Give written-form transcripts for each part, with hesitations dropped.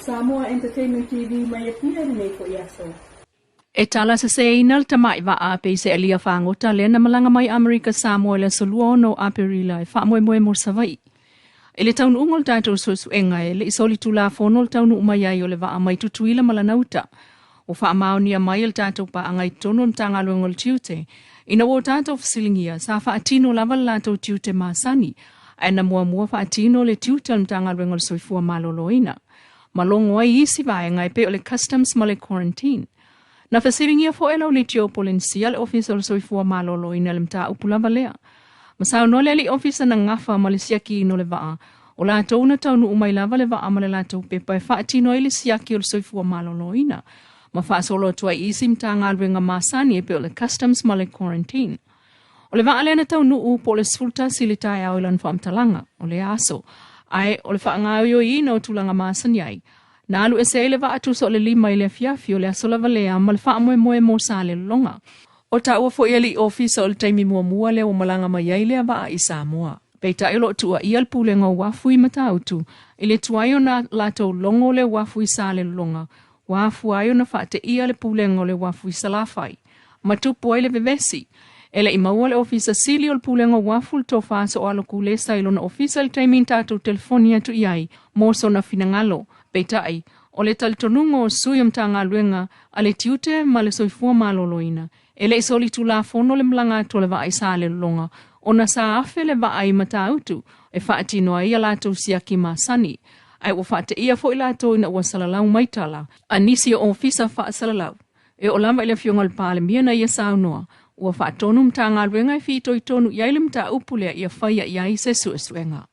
Samoa Entertainment TV mai apia nei ko yaso. E tala se inal tamai va a pe se alia whangota le na malanga mai Amerika Samoa le soluono a perila e wha moe mo savai. E le taunu ungol tātou suesu enga e le isoli tula whonol taunu umaiai o le va a mai tutuila malanauta. O wha maonia mai el tātou pa angai tono mtanga luengol tiute. Ina wo tātou fasilingia sa wha atino lava lātou tiute maasani. Aina mua wha atino le tiute mtanga luengol soifua maloloina. Malongo ai isi vaenga e pe o le customs ma le quarantine. Na fasiringia fo ela o le tio polensia le officer soifua maloloina le mta upulava lea. Masao no le li officer na ngafa ma le siaki no le vaa. O la tau na tau nu umai lava le vaa ma le la tau pepa e wha atino e le siaki o le soifua maloloina. Ma wha solo tua isi mta ngalwenga masani e pe o le customs ma le quarantine. O le vaa le na tau nu po le sfulta silitai au ilan whaamtalanga o le aso. Ai o le wha ngau yo i no tulanga masani ai. Na alu e se le va atu so le lima i le fiafi o le asola valea ma le wha moe mo sa le longa. O ta ua fo ili ofisa o le taimi mua le o malanga mai ai le va i Samoa. Peita ilo tua i al pulenga wafu i mata autu. I le tuaio na lato longo le wafu i sa le longa. Wafu aio na whaate i le pulenga o le wafu i salafai. Matupu ai le vevesi. Ele i maua le ofisa sili o le pulenga wafu le tofaso o aloku le sailo na ofisa le taimi tatu telefonia tu iai. Moso na finangalo. Peitai, o le talitonungo o sui mtanga luenga a le tiute ma le soifua maloloina. E le isoli tu la fono le mlanga to le vaai sa le longa. O na sa afe le vaai mata autu, e whaati noa ia lato siaki masani. Ai o whaate ia fo ilato ina ua salalau maitala. A nisi o ofisa wha salalau. E o lama ile fiongal pale miena ia sao noa. Ua whaatonu mtanga luenga i fito i tonu iaile mta upulea ia whaia iai se suesuenga.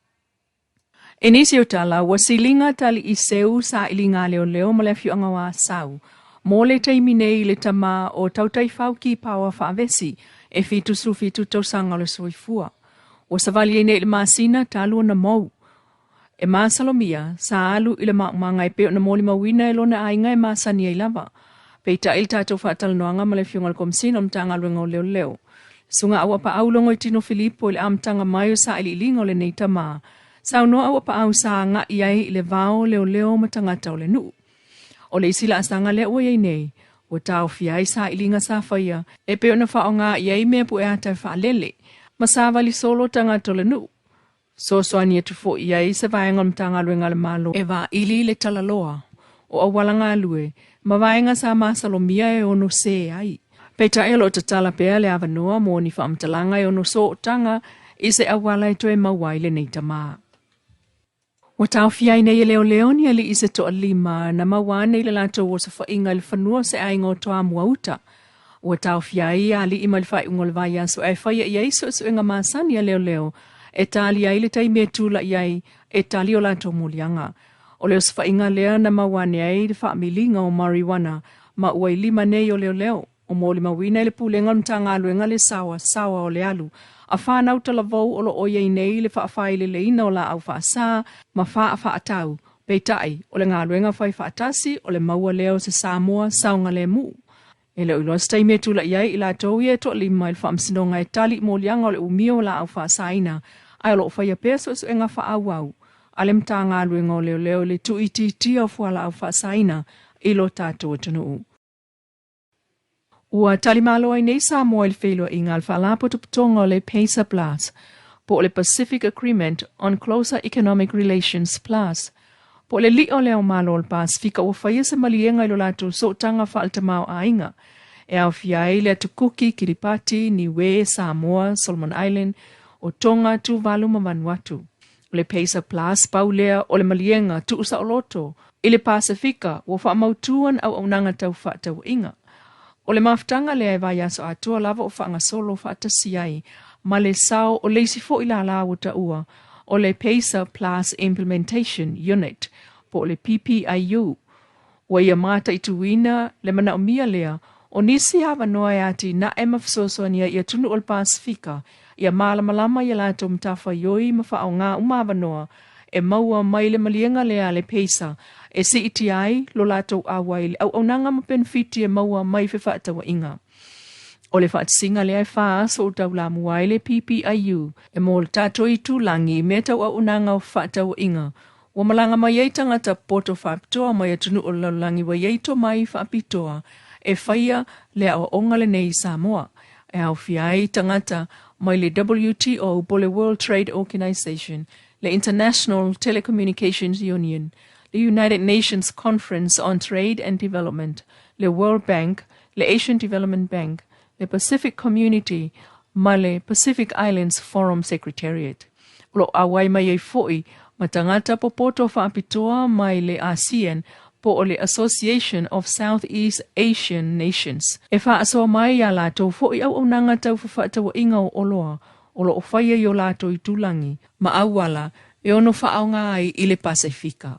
Enisi o tala, wasilinga tali i seu sa ilinga leo ma le fianga wa sau. Mo le taimi nei le tama o tautai fauki pawa whaavesi e fitu tausanga le soifua. O savali e nei le masina talu na mau. E masalomia, sa alu i le maangai peo na moli mawina e lona ainga e masani e lava. Peita il tato whaatal noanga ma le fianga le komsina mtanga luenga o leo. Sunga awa pa aulongo i tino Filipo i le amtanga mayo sa ililinga o le nei tama. Sao noa awa pa au sa nga iai le vao leo matangata o le nu. O le isila asanga le ua iai nei, o tau fiai sa ilinga sa whaia, e peo na whao nga iai mea pu e atai wha lele, ma sa vali solo tangata o le nu. So soani e tufo iai sa vaenga mtanga luenga le malo, e va ili le talaloa, o awalanga alue, ma vaenga sa masalomia e ono se ai. Peita e lo tatala pea le avanoa mo ni whaamtalanga e ono so tanga, ise awala e toe mawaile nei tamaa. O tau fiai nei leo ni ali ise to alima na mawane ile lato o sa whainga le whanua se ainga o toa muauta. O tau fiai ali ima le whai ungol vaya so e whaia iai so inga maasani leo e tali ai le taime tula iai e tali o lato mulianga. O leo sa whainga lea na mawane ai le whaamilinga o marijuana ma ua lima nei o leo. O mo lima wina ile pulenga mtanga aluenga le sawa o le alu. A whanau talavou o lo oia i nei le whaafai le ina o la au whaasa, ma whaatau, peitai, o le ngā ruenga whai whaatasi, o le maua leo se Samoa, saunga le mu. E leo ilo stai me tula iai i la tau ia to lima il whaamsinonga e tali mo lianga o le umio o la au whaasa ina, ai o lo whai a peso so e ngā whaau. Ale mta ngā ruenga o leo le tu iti tia o fuala au whaasa ina, ilo tātou tanu. Ua talimalo ai nei Samoa il whelua i ngā whalapo tuputonga o le PACER Plus, po le Pacific Agreement on Closer Economic Relations Plus, po le li o leo malo al Pasifika o whaia se malienga ilo lato so tanga whaaltamau a inga, e au fiai le Tukuki, Kiribati, Niue, Samoa, Solomon Island, o Tonga, Tuvalu, ma Vanuatu. O le PACER Plus pau lea o le malienga tu usa o loto, i le Pasifika o whaamautuan au aunanga tau whaatau inga. O le maftanga lea e vai aso atua lava o whaanga solo whaatasi ai, ma le sao o leisi fo ila la wata ua, o le PACER Plus Implementation Unit, po le PPIU. Wa ia mata i tuina le mana o mia lea, o nisi hawa noa e ati na e mafsosoania ia tunu o le Pasifika, ia malamalama ia lato mtafa yoi mawha o ngā umawa noa, e maua mai le malienga lea le PACER, e si iti ai lo lato awaili au nanga mapenfiti e maua mai whewhatawa inga. O le whaatsinga lea e whaa so tau la muai le PPIU, e mo le tato i tūlangi me tau au nanga o whatawa inga, Wa malanga mai ei tangata poto whaapitoa mai atunu o laulangi wa yeito mai whaapitoa e whaia le au ongale nei Samoa. E au whiai tangata mai le WTO po le World Trade Organization, le International Telecommunications Union, the United Nations Conference on Trade and Development, le World Bank, le Asian Development Bank, le Pacific Community, ma le Pacific Islands Forum Secretariat. Lo awai mai ei foi, matangata po poto whaapitoa mai le ASEAN po o le Association of Southeast Asian Nations. E whaasoa mai a lato foi au o nanga tau whawhatawa inga o oloa, o lo o whaia i o lato i tulangi, ma awala e ono whaaonga ai i le Pasifika.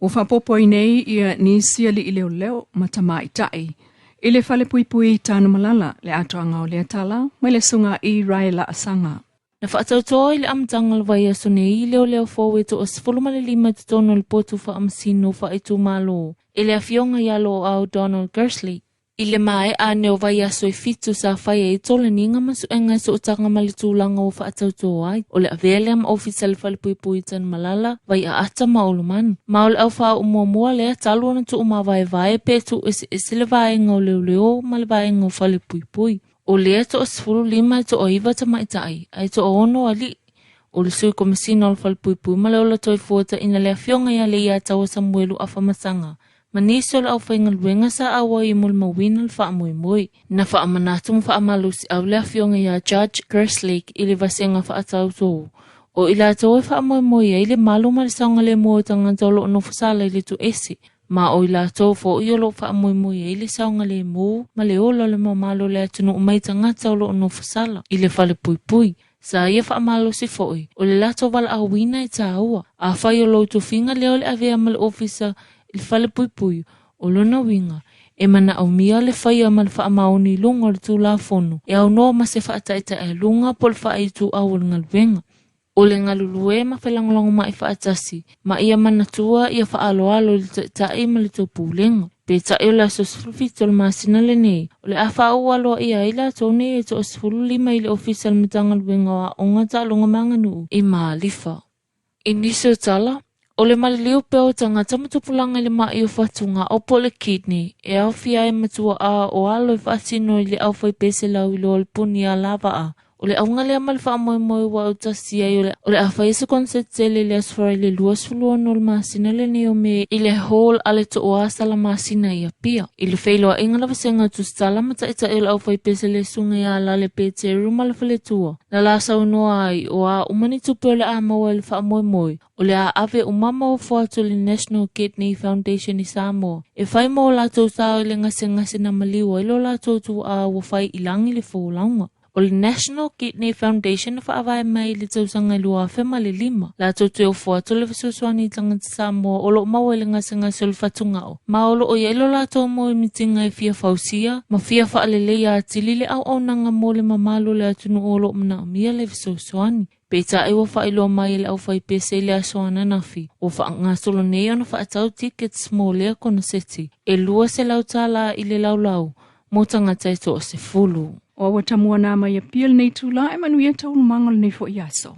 O whapopoi nei ia nisia li i leo leo matamai tai. I le whale pui pui tānu malala le atoanga o le atala, mai le sunga i rai la asanga. Na whaatautoa i le amtangal vai aso nei leo leo fōwe to o sifulumale lima tutono le potu wha amsino wha i tu malo. I le awhionga i alo au Donald Gersley. I le mai a neo vai aso i fitu sa whaia i tole ninga masu enga so utanga mali tūlanga o whaatautoa ai. O le avele am ofisa le whale pui pui tan malala vai a ata mauluman. Maul au wha umua le talo na tu vai vai pe tu isi le vai ngau leo leo ma le vai ngau whale pui pui. O lea to o sifuru lima to o iwa ta maitai, ai to o ono ali. O le sui komisina o le whalpui ma le ola toi fuata ina le awhionga ia le ia tawa Samuelu a whamasanga. Ma nisi o le au whainga luenga sa awa i mul mawina le wha mui mui. Na wha amanatu mwha amalusi au le awhionga ia Judge Gerslake i le vasenga wha atau tō. O ila tawa wha mui mui ia i le malu ma le saunga le mua tanga tolo o no fusala i le tu esi. Ma o ila tō fo i olo wha mui mui e le saunga le mū, ma le ola le mamalo le atunu o mai tangata olo o no fasala, i le whale pui pui. Sa ia wha malo si foi, o le lato wala a wina i tā ua. A whai o lo tu finga leo le avea ma le ofisa i le whale pui pui, o lona winga. E mana au mia le whai a mal wha maoni lunga le tū la fono. E au noa ma se wha ataita e lunga pol wha i tū au le ngalwenga. O le ngalulue ma whelangolongo mai whaatasi, ma ia manatua ia whaaloalo le tai ma le tōpūlenga. Pe tai o la sosfulfito le masina le nei, o le awha au aloa ia ila tōne e to osfulu lima i le official mitangaluenga wa onga ta longa manganu i maalifa. I niso tala, o le maliliu peo tangata matupulanga le mai o whatunga o po le kidney, e au fia e matua a o alo i whaatino i le au whai pese lau i lo le puni a lava a. O le aunga le amal wha moi moi wa utasi ai o le awha isa konsetsele le asfara i le luas fulua no le masina le neo me i le hall ale to oasa la masina i a pia. I le whailoa inga la vasenga tu stala mata ita i le au whai pese le sunga ia la le pete ruma le whale tua. Na la sa unoa ai o a umani tupe o le amawa le wha moi moi. O le a ave umama o whaatu le National Kidney Foundation i Samoa. E whai mo la tau tau i le ngase na maliwa ilo la tau tu a wa whai ilangi le fōlaunga. O le National Kidney Foundation wha awai mai le tausanga lua whema le lima. La tau teo whaatu le visuswani tangata Samoa o lo maua le ngase le whatunga o. Ma o lo o ilo la tau mo i mitinga i fia fausia, ma fia whaalelea atili le au nanga mo le mamalo le atunu o lo mna mia le visuswani. Peita e wa whaeloa mai le au whai pese le asoana nafi. O wha ngā solo nei ona wha atau tickets mo lea kona seti. E lua se lau tala i le lau. Mo tangata e to o se fulu. O wa tamua nā mai a pia nei tūla e manuia taunu mangal nei fo i aso.